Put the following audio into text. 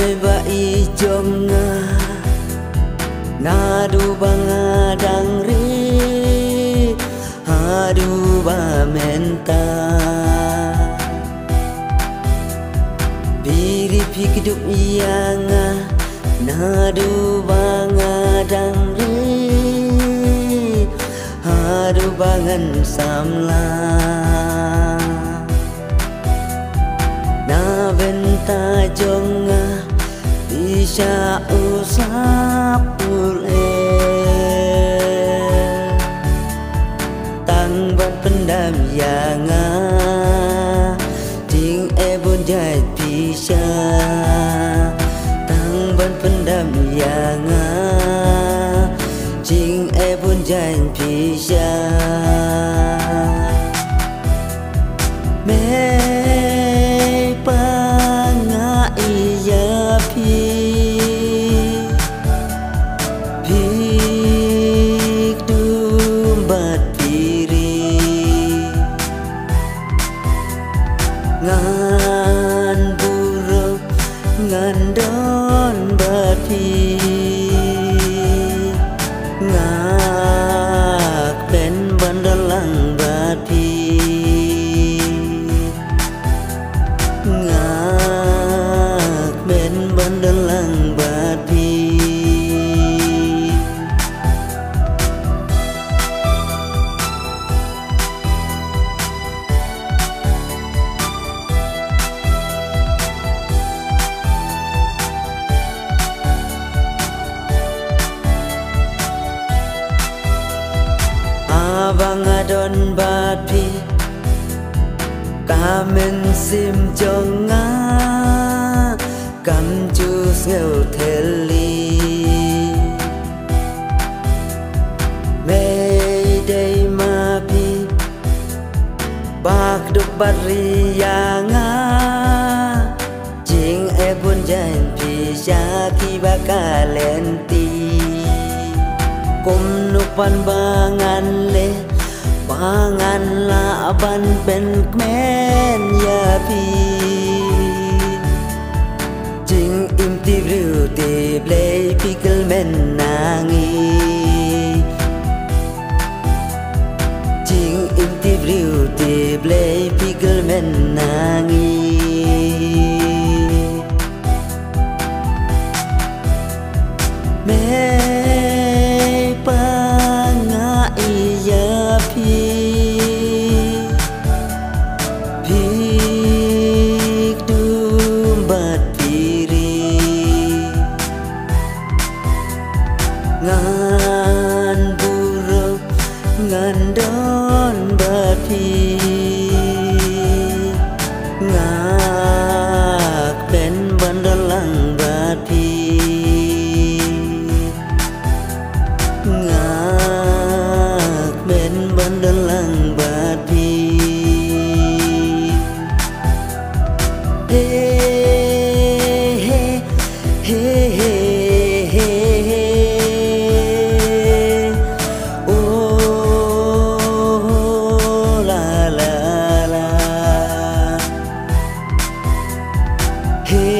Mebai jonga nadu banga dangri hadu ba menta biri pikiduk yanga nadu banga dangri hadu bangan samla na benta jonga bisa usap tang ban pendam yanga ting ebon jai bisa tang ban pendam yanga ting ebon jai bisa ngan buruk ngan don bati ngak ben bandalang bati ngak ben bandalang bati Abang adon bati kamen sim jonga kam jus ngeu theli mei dei mapi bak duk bari yanga jing ebun jan pisha ki bakalenti kum nupan bangan le bangan la ban ben men ya pi jing im ti riu ti play pickle men nangi jing im ti riu ti play pickle men nangi ngan buruk ngan don bati ngak ben bandalang bati ngak ben bandalang bati he he he he hey